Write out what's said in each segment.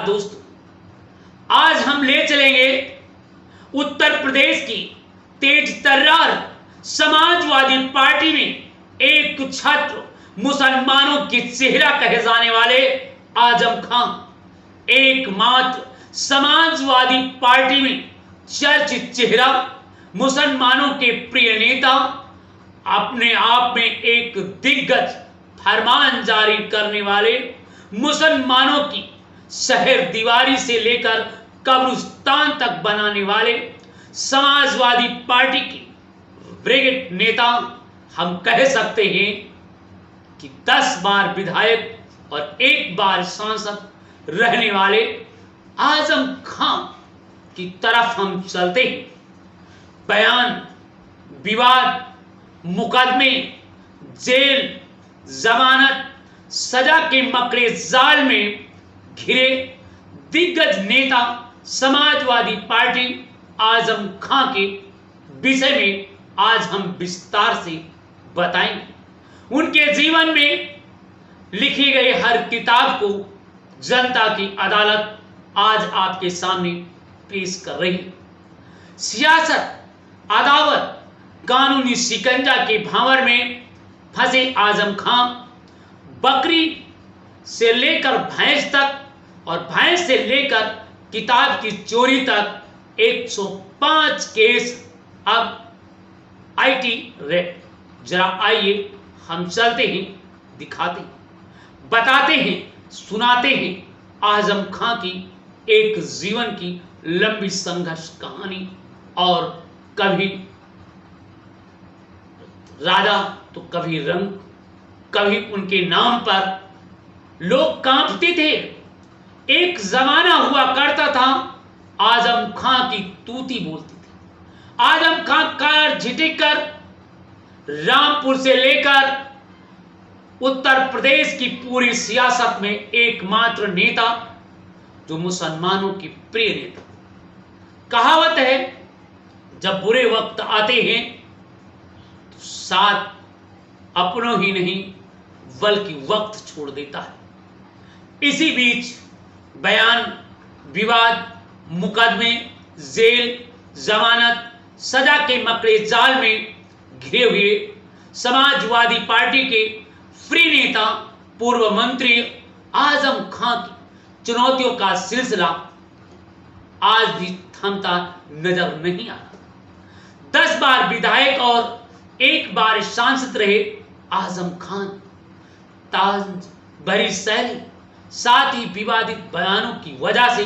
दोस्तों, आज हम ले चलेंगे उत्तर प्रदेश की तेज तर्रार समाजवादी पार्टी में एक छात्र मुसलमानों की चेहरा कहे जाने वाले आजम खान, एकमात्र समाजवादी पार्टी में चर्चित चेहरा, मुसलमानों के प्रिय नेता, अपने आप में एक दिग्गज फरमान जारी करने वाले, मुसलमानों की शहर दीवारी से लेकर कब्रिस्तान तक बनाने वाले समाजवादी पार्टी के ब्रिगेड नेता, हम कह सकते हैं कि 10 बार विधायक और 1 बार सांसद रहने वाले आजम खान की तरफ हम चलते हैं। बयान, विवाद, मुकदमे, जेल, जमानत, सजा के मकड़े जाल में घिरे दिग्गज नेता समाजवादी पार्टी आजम खान के विषय में आज हम विस्तार से बताएंगे। उनके जीवन में लिखी गई हर किताब को जनता की अदालत आज आपके सामने पेश कर रही है। सियासत, अदावत, कानूनी शिकंजा के भांवर में फंसे आजम खान बकरी से लेकर भैंस तक और भैंस से लेकर किताब की चोरी तक 105 केस अब आईटी रेड। जरा आइए हम चलते हैं, दिखाते हैं, बताते हैं, सुनाते हैं आजम खान की एक जीवन की लंबी संघर्ष कहानी। और कभी राजा तो कभी रंग, कभी उनके नाम पर लोग कांपते थे। एक जमाना हुआ करता था, आजम खान की तूती बोलती थी। आजम खान कार झिटिक कर रामपुर से लेकर उत्तर प्रदेश की पूरी सियासत में एकमात्र नेता जो मुसलमानों की प्रिय नेता। कहावत है, जब बुरे वक्त आते हैं तो साथ अपनों ही नहीं बल्कि वक्त छोड़ देता है। इसी बीच बयान, विवाद, मुकदमे, जेल, जमानत, सजा के मकड़े जाल में घिरे हुए समाजवादी पार्टी के फ्री नेता, पूर्व मंत्री आजम खान की चुनौतियों का सिलसिला आज भी थमता नजर नहीं आता। 10 बार विधायक और 1 बार सांसद रहे आजम खान, ताज भरी शैली, साथ ही विवादित बयानों की वजह से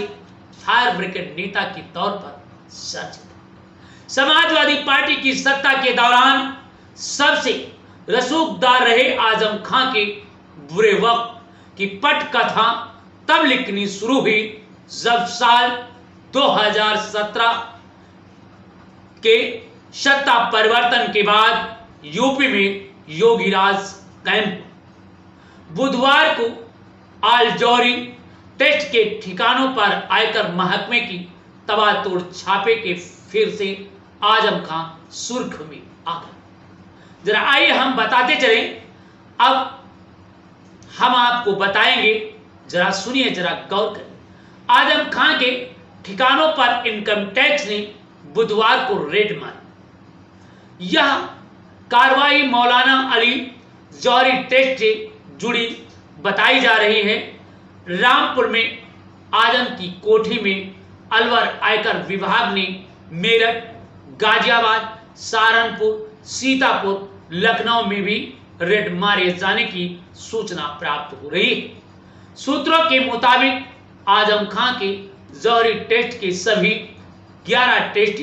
फायर ब्रिगेड नेता के तौर पर चर्चित। समाजवादी पार्टी की सत्ता के दौरान सबसे रसूखदार रहे आजम खान के बुरे वक्त की पटकथा तब लिखनी शुरू हुई जब साल 2017 के सत्ता परिवर्तन के बाद यूपी में योगीराज कैंप बुधवार को आलजौरी टेस्ट के ठिकानों पर आयकर महकमे की तबातोड़ छापे के फिर से आजम खान सुर्ख में आ गए। जरा आइए हम बताते चलें। अब हम आपको बताएंगे, जरा सुनिए, जरा गौर करें। आजम खान के ठिकानों पर इनकम टैक्स ने बुधवार को रेड मारी। यह कार्रवाई मौलाना अली जौहरी टेस्ट से जुड़ी बताई जा रही है। रामपुर में आजम की कोठी में अलवर आयकर विभाग ने मेरठ, गाजियाबाद, सहारनपुर, सीतापुर, लखनऊ में भी रेड मारे जाने की सूचना प्राप्त हो रही है। सूत्रों के मुताबिक आजम खान के जौहरी टेस्ट के सभी 11 टेस्ट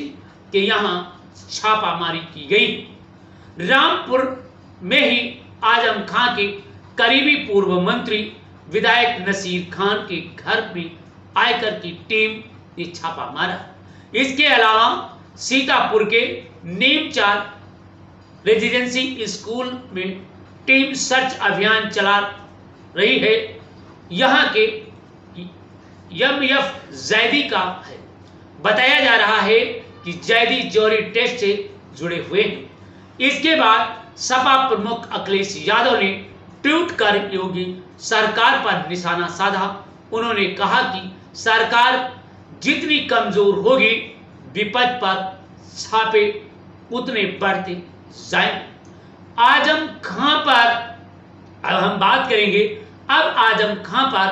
के यहां छापामारी की गई। रामपुर में ही आजम खान के करीबी पूर्व मंत्री विधायक नसीर खान के घर में आयकर की टीम ने छापा मारा। इसके अलावा सीतापुर के नीमचार रेजिडेंसी स्कूल में टीम सर्च अभियान चला रही है। यहां के एमएफ जैदी का है। बताया जा रहा है कि जैदी जौहरी टेस्ट से जुड़े हुए हैं। इसके बाद सपा प्रमुख अखिलेश यादव ने ट्वीट कर योगी सरकार पर निशाना साधा। उन्होंने कहा कि सरकार जितनी कमजोर होगी, विपद पर छापे उतने बढ़ते जाएंगे। आजम खां पर अब हम बात करेंगे। अब आजम खां पर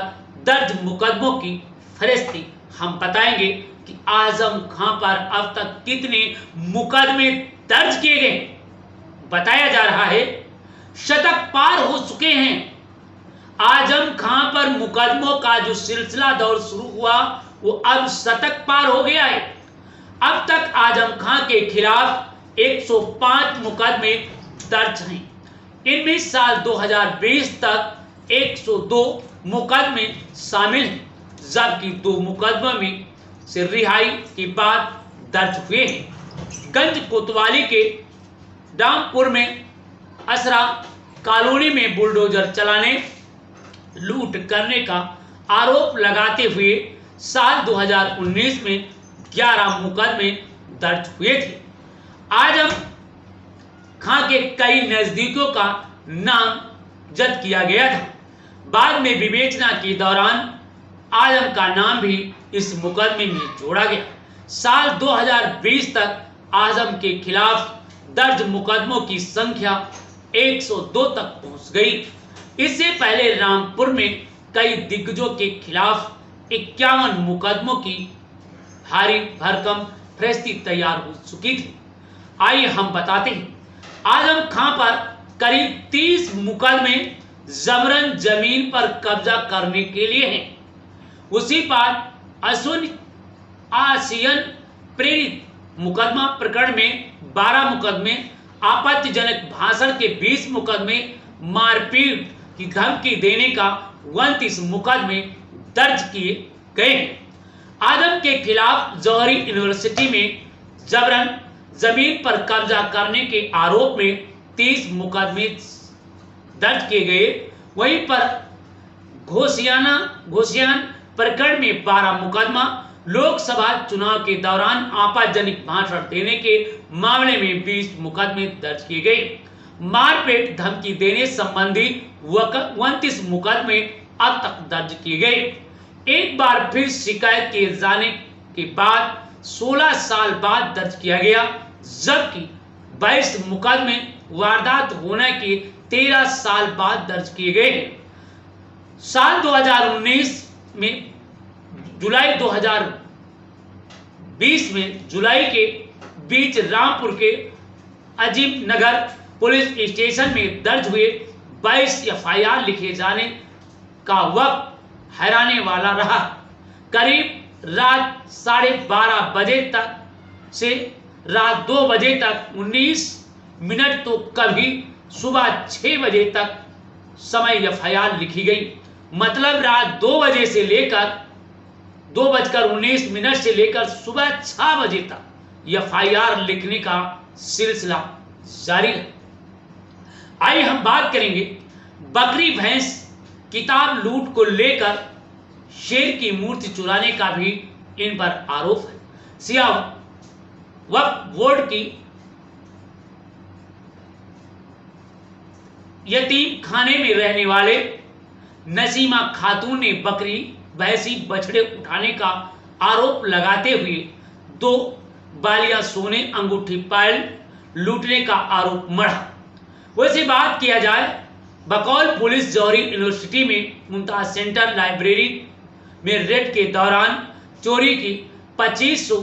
दर्ज मुकदमों की फहरिस्ती हम बताएंगे कि आजम खां पर अब तक कितने मुकदमे दर्ज किए गए। बताया जा रहा है शतक पार हो चुके हैं। आजम खां पर मुकदमों का जो सिलसिला दौर शुरू हुआ वो अब शतक पार हो गया है। अब तक आजम खां के खिलाफ 105 मुकदमे दर्ज हैं। इनमें साल 2020 तक 102 मुकदमे शामिल हैं, जबकि 2 मुकदमों में से रिहाई के बाद दर्ज हुए हैं। गंज कोतवाली के डामपुर में असरा कॉलोनी में बुलडोजर चलाने, लूट करने का आरोप लगाते हुए साल 2019 में 11 मुकदमे दर्ज हुए थे। आजम खां के कई नजदीकियों का नाम जब्त किया गया था। बाद में विवेचना के दौरान आजम का नाम भी इस मुकदमे में जोड़ा गया। साल 2020 तक आजम के खिलाफ दर्ज मुकदमों की संख्या 102 तक पहुंच गई। इससे पहले रामपुर में कई दिग्गजों के खिलाफ 51 मुकदमों की भारी भरकम फहरिस्ती तैयार हो चुकी थी। आइए हम बताते हैं। आजम खां पर करीब 30 मुकदमे जबरन जमीन पर कब्जा करने के लिए हैं। उसी पर अश्विन आसियन प्रेरित मुकदमा प्रकरण में 12 मुकदमे, आपत्तिजनक भाषण के 20 मुकदमे, मारपीट की धमकी देने का 29 मुकदमे दर्ज किए गए हैं। आजम के खिलाफ जौहरी यूनिवर्सिटी में जबरन जमीन पर कब्जा करने के आरोप में 30 मुकदमे दर्ज किए गए। वहीं पर घोषियान प्रकरण में 12 मुकदमा, लोकसभा चुनाव के दौरान आपत्तिजनक भाषण देने के मामले में 20 मुकदमे दर्ज किए गए। मारपीट धमकी देने संबंधी 29 मुकदमे अब तक दर्ज किए गए। एक बार फिर शिकायत किए जाने के बाद 16 साल बाद दर्ज किया गया, जबकि 22 मुकदमे वारदात होने के 13 साल बाद दर्ज किए गए। साल 2019 में जुलाई 2020 में जुलाई के बीच रामपुर के अजीम नगर पुलिस स्टेशन में दर्ज हुए 22 एफआईआर लिखे जाने का वक्त हैराने वाला रहा। करीब रात 12:30 बजे तक से रात 2 बजे तक 19 मिनट तो कभी सुबह 6 बजे तक समय एफआईआर लिखी गई। मतलब रात 2 बजे से लेकर 2:19 से लेकर सुबह 6 बजे तक एफआईआर लिखने का सिलसिला जारी है। आइए हम बात करेंगे बकरी भैंस किताब लूट को लेकर शेर की मूर्ति चुराने का भी इन पर आरोप है। सिया वक्फ बोर्ड की यतीम खाने में रहने वाले नसीमा खातून ने बकरी भैंसी बछड़े उठाने का आरोप लगाते हुए 2 बालियां सोने अंगूठी पायल लूटने का आरोप मढ़ा। वैसे बात किया जाए बकौल पुलिस जौहरी यूनिवर्सिटी में मुमताज सेंटर लाइब्रेरी में रेड के दौरान चोरी की 2500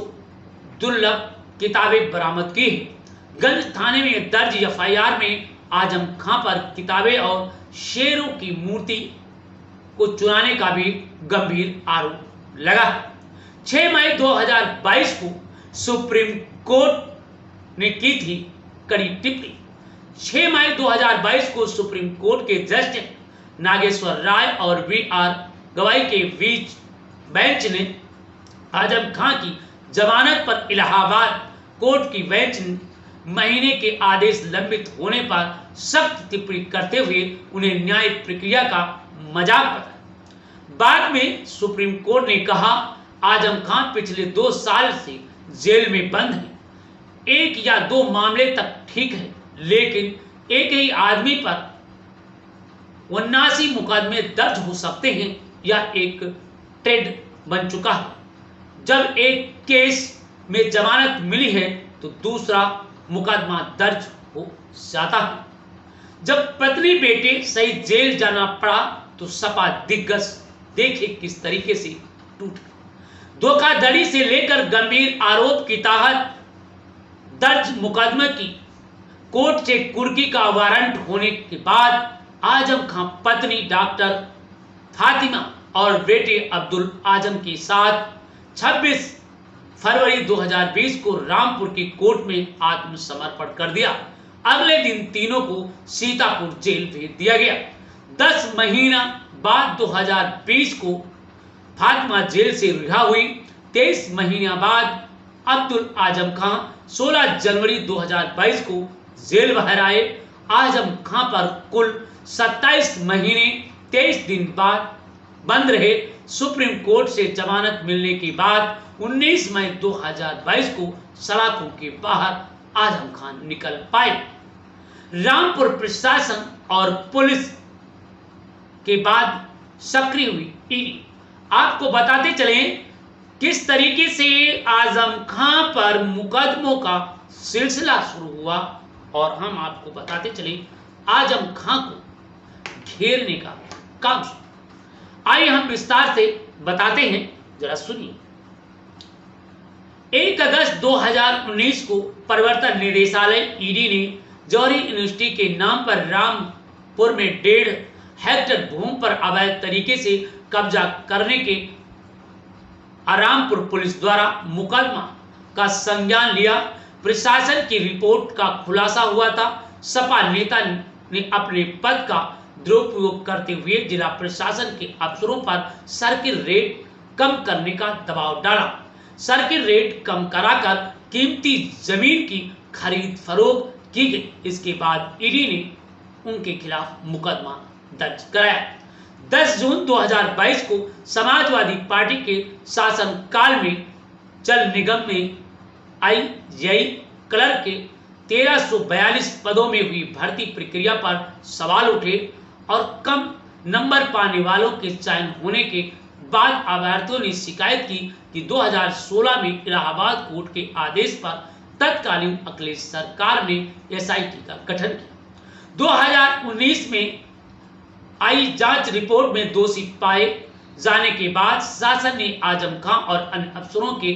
दुर्लभ किताबें बरामद की। गंज थाने में दर्ज एफआईआर में आजम खां पर किताबें और शेरों की मूर्ति को चुराने का भी गंभीर आरोप लगा। 6 मई 2022 को सुप्रीम कोर्ट ने की थी कड़ी टिप्पणी। 6 मई 2022 को सुप्रीम कोर्ट के जस्टिस नागेश्वर राय और वी.आर. गवाई के बीच बेंच ने आजम खां की जमानत पर इलाहाबाद कोर्ट की बेंच महीने के आदेश लंबित होने पर सख्त टिप्पणी करते हुए उन्हें न्याय प्रक्रिया का मजाक बनाया। बाद में सुप्रीम कोर्ट ने कहा आजम खां पिछले 2 साल से जेल में बंद है। 1 या 2 मामले तक ठीक है, लेकिन एक ही आदमी पर 79 मुकदमे दर्ज हो सकते हैं। यह एक ट्रेंड बन चुका है। जब एक केस में जमानत मिली है तो दूसरा मुकदमा दर्ज हो जाता है। जब पत्नी बेटे सहित जेल जाना पड़ा तो सपा दिग्गज देखे किस तरीके से टूट। धोखाधड़ी से लेकर गंभीर आरोप की तहत दर्ज मुकदमे की कोर्ट से कुर्की का वारंट होने के बाद आजम खां पत्नी डॉक्टर फातिमा और बेटे अब्दुल आजम के साथ 26 फरवरी 2020 को रामपुर की कोर्ट में आत्मसमर्पण कर दिया। अगले दिन तीनों को सीतापुर जेल भेज दिया गया। 10 महीना बाद 2020 को फातिमा जेल से रिहा हुई। 23 महीना बाद अब्दुल आजम खां 16 जनवरी 2022 को जेल बाहर आए। आजम खां पर कुल 27 महीने 23 दिन बाद बंद रहे। सुप्रीम कोर्ट से जमानत मिलने के बाद 19 मई 2022 को सलाखों के बाहर आजम खान निकल पाए। रामपुर प्रशासन और पुलिस के बाद सक्रिय हुई ईडी। आपको बताते चलें किस तरीके से आजम खां पर मुकदमों का सिलसिला शुरू हुआ और हम आपको बताते चले आजम खां को घेरने का काम। आइए हम विस्तार से बताते हैं, जरा सुनिए। 1 अगस्त 2019 को प्रवर्तन निदेशालय ईडी ने जौहरी यूनिवर्सिटी के नाम पर रामपुर में 1.5 हेक्टेयर भूमि पर अवैध तरीके से कब्जा करने के रामपुर पुलिस द्वारा मुकदमा का संज्ञान लिया। प्रशासन की रिपोर्ट का खुलासा हुआ था। सपा नेता ने अपने पद का दुरुपयोग करते हुए जिला प्रशासन के अफसरों पर सर्किल रेट कम करने का दबाव डाला। सर्किल रेट कम कराकर कीमती जमीन की खरीद फरोख्त की गई। इसके बाद ईडी ने उनके खिलाफ मुकदमा दर्ज कराया। 10 जून 2022 को समाजवादी पार्टी के शासनकाल में जल निगम में आईजीआई क्लर्क के 1342 पदों में हुई भर्ती प्रक्रिया पर सवाल उठे और कम नंबर पाने वालों के चयन होने के बाद अभ्यर्थियों ने शिकायत की कि 2016 में इलाहाबाद कोर्ट के आदेश पर तत्कालीन अखिलेश सरकार ने एसआईटी का गठन किया। 2019 में आई जांच रिपोर्ट में दोषी पाए जाने के बाद शासन ने आजम खां और अन्य अफसरों के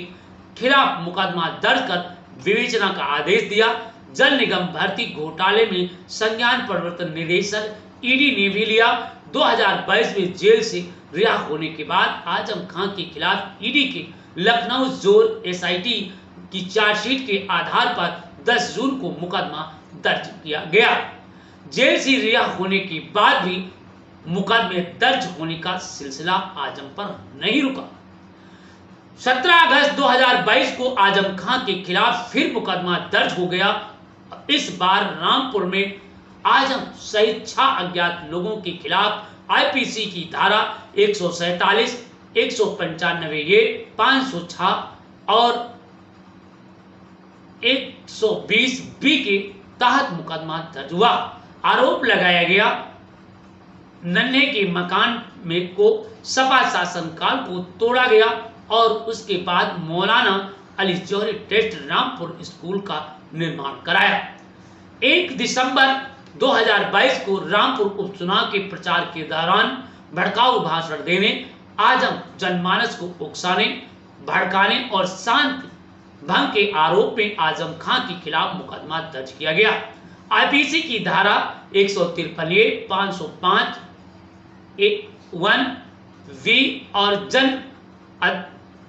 खिलाफ मुकदमा दर्ज कर विवेचना का आदेश दिया। जल निगम भर्ती घोटाले में संज्ञान प्रवर्तन निदेशक ईडी ने भी लिया। 2022 में जेल से रिहा होने के बाद आजम खां के खिलाफ ईडी के लखनऊ जोन एसआईटी की चार्जशीट के आधार पर 10 जून को मुकदमा दर्ज किया गया। जेल से रिहा होने के बाद भी मुकदमे दर्ज होने का सिलसिला आजम पर नहीं रुका। 17 अगस्त 2022 को आजम खां के खिलाफ फिर मुकदमा दर्ज हो गया। इस बार रामपुर में आजम सहित 6 अज्ञात लोगों के खिलाफ आईपीसी की धारा 147, 195 ए, 506 और 120 बी के तहत मुकदमा दर्ज हुआ। आरोप लगाया गया नन्हे के मकान में को सपा शासनकाल को तोड़ा गया और उसके बाद मौलाना अली जौहरी टेस्ट रामपुर स्कूल का निर्माण कराया। 1 दिसंबर 2022 को रामपुर उपचुनाव के प्रचार के दौरान भड़काऊ भाषण देने, आजम जनमानस को उकसाने, भड़काने और शांति भंग के आरोप में आजम खां के खिलाफ मुकदमा दर्ज किया गया। आईपीसी की धारा 153 ए, 505 1 वी और जन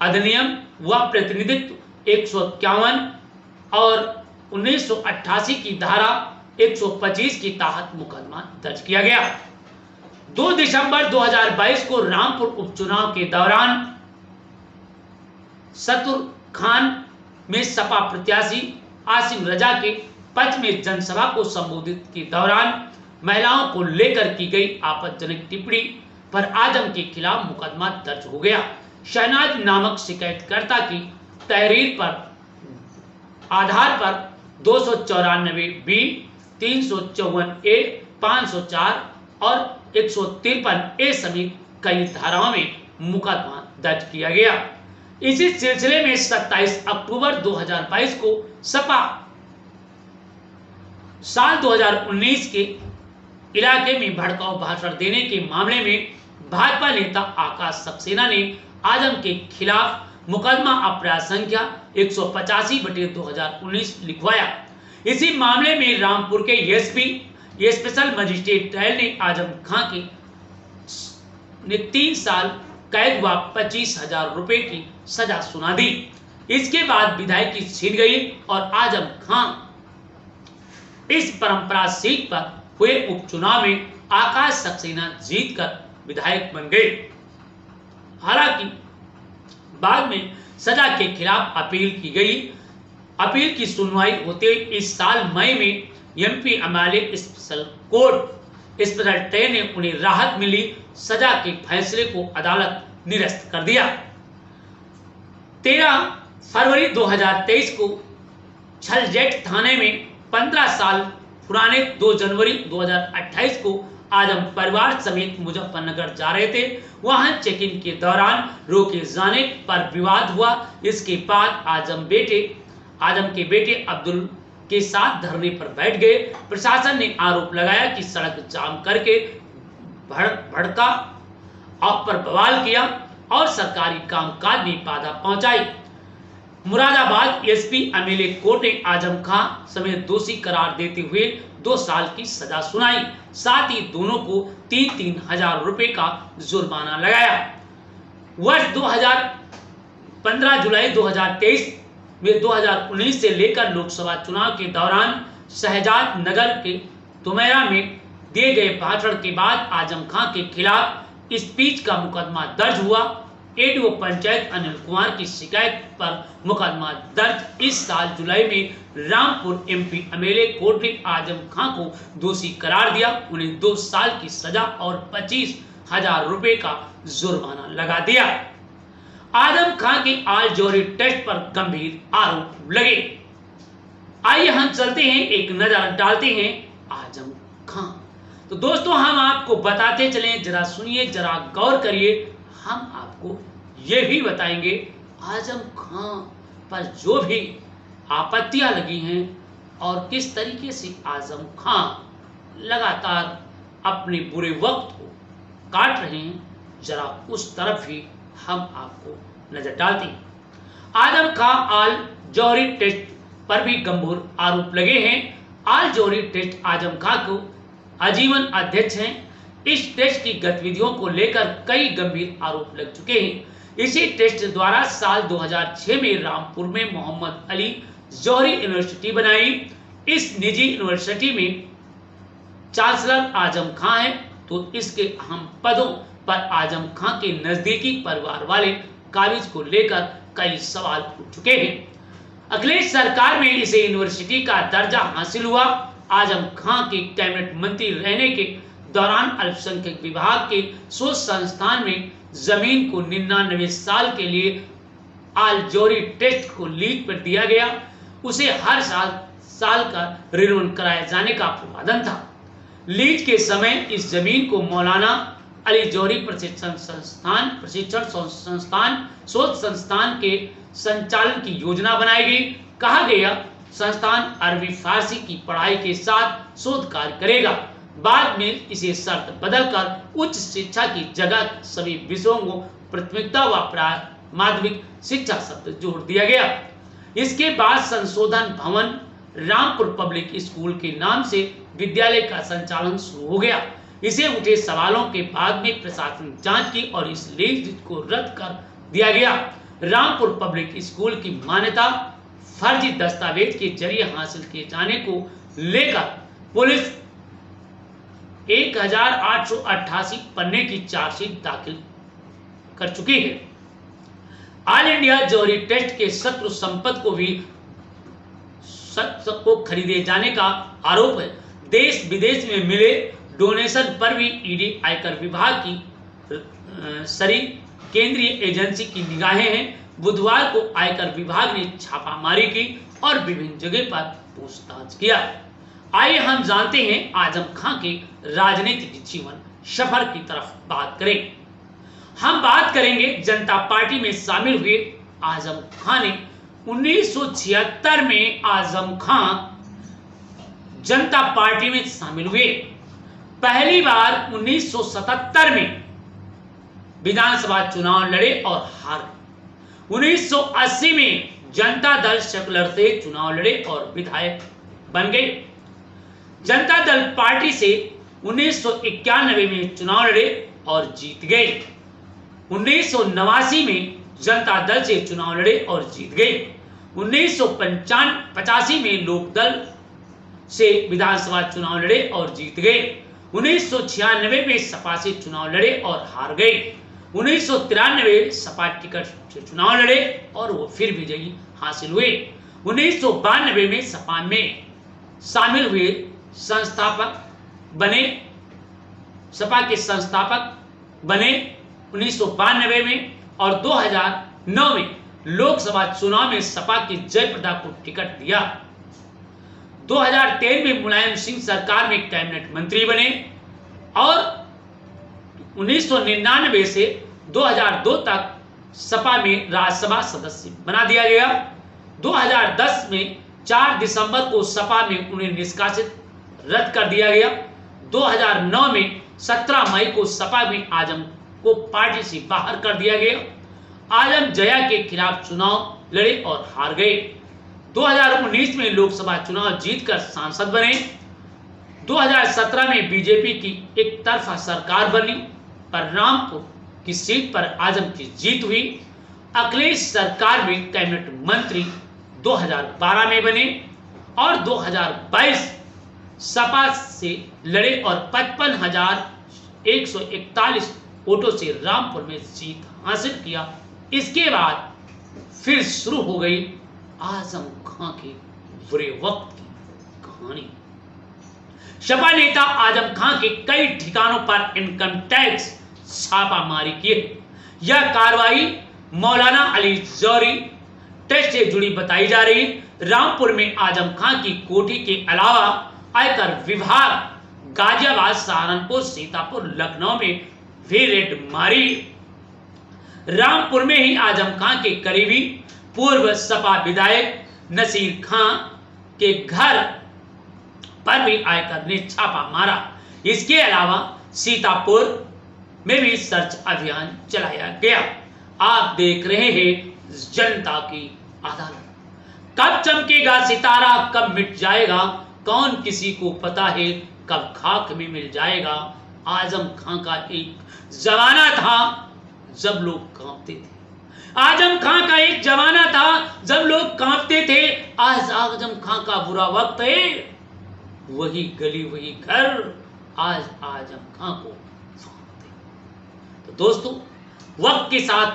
अधिनियम व प्रतिनिधित्व 151 और 1988 की धारा 125 के तहत मुकदमा दर्ज किया गया। 2 दिसंबर 2022 को रामपुर उपचुनाव के दौरान सतुर खान में सपा प्रत्याशी आसिम रजा के पक्ष में जनसभा को संबोधित के दौरान महिलाओं को लेकर की गई आपत्तिजनक टिप्पणी पर आजम के खिलाफ मुकदमा दर्ज हो गया। शहनाज नामक शिकायतकर्ता की तहरीर पर आधार पर 294 बी, 354 ए, 504 और 153 ए समेत कई धाराओं में मुकदमा दर्ज किया गया। इसी सिलसिले में 27 अक्टूबर 2022 को सपा साल 2019 के इलाके में भड़काऊ भाषण देने के मामले में भाजपा नेता आकाश सक्सेना ने आजम के खिलाफ मुकदमा अपराध संख्या 185/2019 लिखवाया। इसी मामले में रामपुर के एसपी स्पेशल मजिस्ट्रेट ट्रायल ने आजम खां के 3 साल कैद व 25,000 रुपए की सजा सुना दी। इसके बाद विधायकी छिन गई और आजम खां इस परंपरा सीट पर हुए उपचुनाव में आकाश सक्सेना जीतकर विधायक बन गए। हालांकि बाद में सजा के खिलाफ अपील की गई। अपील की सुनवाई होते इस साल मई में MP MLA special court special train ने उन्हें राहत मिली सजा के फैसले को अदालत निरस्त कर दिया। 13 फरवरी 2023 को छलजेट थाने में 15 साल पुराने 2 जनवरी 2028 को आजम परिवार समेत मुजफ्फरनगर जा रहे थे। वहां चेक इन के दौरान रोके जाने पर विवाद हुआ। इसके बाद आजम के बेटे अब्दुल के साथ धरने पर बैठ गए। प्रशासन ने आरोप लगाया कि सड़क जाम करके भड़का आप पर बवाल किया और सरकारी कामकाज में बाधा पहुंचाई। मुरादाबाद एसपी एमएलए कोर्ट ने आजम खां समेत दोषी करार देते हुए 2 साल की सजा सुनाई। साथ ही दोनों को 3-3 हजार रुपए का जुर्माना लगाया। वर्ष 15 जुलाई 2023 में 2019 से लेकर लोकसभा चुनाव के दौरान शहजाद नगर के तुमेरा में दिए गए भाषण के बाद आजम खां के खिलाफ स्पीच का मुकदमा दर्ज हुआ। एडीओ पंचायत अनिल कुमार की शिकायत पर मुकदमा दर्ज। इस साल जुलाई में रामपुर एमपी एमएलए कोर्ट ने आजम खां को दोषी करार दिया। उन्हें 2 साल की सजा और 25,000 रुपए का जुर्माना लगा दिया। आजम खां के आलजोरी टेस्ट पर गंभीर आरोप लगे। आइए हम चलते हैं, एक नजर डालते हैं आजम खां। तो दोस्तों हम आपको बताते चले, जरा सुनिए, जरा गौर करिए। हम आपको ये भी बताएंगे आजम खां पर जो भी आपत्तियां लगी हैं और किस तरीके से आजम खां लगातार अपने बुरे वक्त को काट रहे हैं, जरा उस तरफ भी हम आपको नजर डालते हैं। आजम खां आल जौहरी टेस्ट पर भी गंभीर आरोप लगे हैं। आल जौहरी टेस्ट आजम खां को आजीवन अध्यक्ष हैं। इस टेस्ट की गतिविधियों को लेकर कई गंभीर आरोप लग चुके हैं। इसी टेस्ट द्वारा साल 2006 में रामपुर में मोहम्मद अली जौहरी यूनिवर्सिटी बनाई। इस निजी यूनिवर्सिटी में चांसलर आजम खां है, तो इसके अहम पदों पर आजम खां के नजदीकी परिवार वाले काबिज को लेकर कई सवाल उठ चुके हैं। अखिलेश सरकार में इसे यूनिवर्सिटी का दर्जा हासिल हुआ। आजम खां के कैबिनेट मंत्री रहने के दौरान अल्पसंख्यक विभाग के शोध संस्थान में जमीन को 99 साल के लिए आल जौहरी टेस्ट को लीज पर दिया गया। उसे हर साल का रिन्यूअल कराए जाने का प्रावधान था। लीज के समय इस जमीन को मौलाना अली जौहरी प्रशिक्षण संस्थान शोध संस्थान के संचालन की योजना बनाई गई। कहा गया संस्थान अरबी फारसी की पढ़ाई के साथ शोध कार्य करेगा। बाद में इसे शर्त बदलकर उच्च शिक्षा की जगह सभी विषयों को प्राथमिकता व माध्यमिक शिक्षा शब्द जोड़ दिया गया। इसके बाद संशोधन भवन रामपुर पब्लिक स्कूल के नाम से विद्यालय का संचालन शुरू हो गया। इसे उठे सवालों के बाद में प्रशासन जांच की और इस लीज को रद्द कर दिया गया। रामपुर पब्लिक स्कूल की मान्यता फर्जी दस्तावेज के जरिए हासिल किए जाने को लेकर पुलिस 1888 पन्ने की चार्जशीट दाखिल कर चुकी है। ऑल इंडिया जौहरी टेस्ट के शत्रु संपत्ति को भी को खरीदे जाने का आरोप है। देश विदेश में मिले डोनेशन पर भी ईडी आयकर विभाग की सरी केंद्रीय एजेंसी की निगाहें हैं। बुधवार को आयकर विभाग ने छापामारी की और विभिन्न जगह पर पूछताछ किया। आइए हम जानते हैं आजम खां के राजनीतिक जीवन सफर की तरफ बात करें। हम बात करेंगे जनता पार्टी में शामिल हुए आजम खान ने 1976 में आजम खान जनता पार्टी में शामिल हुए। पहली बार 1977 में विधानसभा चुनाव लड़े और हार गए। 1980 में जनता दल सेकुलर से चुनाव लड़े और विधायक बन गए। जनता दल पार्टी से 1991 में चुनाव लड़े और जीत गए। 1989 में जनता दल से चुनाव लड़े और जीत गए। 1985 में लोकदल से विधानसभा चुनाव लड़े और जीत गए। 1996 में सपा से चुनाव लड़े और हार गए। 1993 सपा टिकट से चुनाव लड़े और वो फिर विजयी हासिल हुए। 1992 में सपा में शामिल हुए, संस्थापक बने, सपा के संस्थापक बने 1992 में और 2009 में लोकसभा चुनाव में सपा की जयप्रदा को टिकट दिया। 2013 में मुलायम सिंह सरकार में कैबिनेट मंत्री बने और 1999 से 2002 तक सपा में राज्यसभा सदस्य बना दिया गया। 2010 में 4 दिसंबर को सपा में उन्हें निष्कासित रद्द कर दिया गया। 2009 में 17 मई को सपा में आजम को पार्टी से बाहर कर दिया गया। आजम जया के खिलाफ चुनाव लड़े और हार गए। 2019 में लोकसभा चुनाव जीतकर सांसद बने। 2017 में बीजेपी की एक तरफा सरकार बनी। रामपुर की सीट पर आजम की जीत हुई। अखिलेश सरकार में कैबिनेट मंत्री 2012 में बने और 2022 सपा से लड़े और 55,141 वोटों से रामपुर में जीत हासिल किया। इसके बाद फिर शुरू हो गई आजम खान के बुरे वक्त की कहानी। सपा नेता आजम खान के कई ठिकानों पर इनकम टैक्स छापामारी किए। यह कार्रवाई मौलाना अली जौहरी ट्रस्ट से जुड़ी बताई जा रही। रामपुर में आजम खान की कोठी के अलावा आयकर विभाग गाजियाबाद, सहारनपुर, सीतापुर, लखनऊ में भी रेड मारी। रामपुर में ही आजम खान के करीबी पूर्व सपा विधायक नसीर खान के घर पर भी आयकर ने छापा मारा। इसके अलावा सीतापुर में भी सर्च अभियान चलाया गया। आप देख रहे हैं जनता की अदालत। कब चमकेगा सितारा, कब मिट जाएगा, कौन किसी को पता है, कब खाक में मिल जाएगा। आजम खान का एक जमाना था जब लोग कांपते थे। आजम खान का एक जमाना था जब लोग कांपते थे। आज आजम खान का बुरा वक्त है। वही गली वही घर आज आजम खान को सौंपते। तो दोस्तों, वक्त के साथ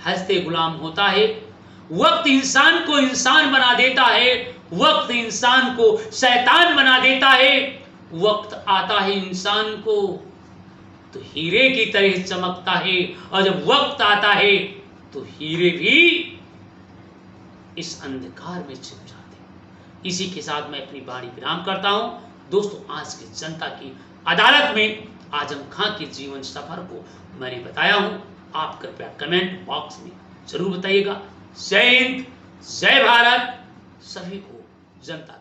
हंसते गुलाम होता है। वक्त इंसान को इंसान बना देता है। वक्त इंसान को शैतान बना देता है। वक्त आता है इंसान को तो हीरे की तरह चमकता है और जब वक्त आता है तो हीरे भी इस अंधकार में छिप जाते हैं। इसी के साथ मैं अपनी वाणी विराम करता हूं। दोस्तों, आज की जनता की अदालत में आजम खान के जीवन सफर को मैंने बताया हूं। आप कृपया कमेंट बॉक्स में जरूर बताइएगा। जय हिंद, जय भारत, सभी को जनता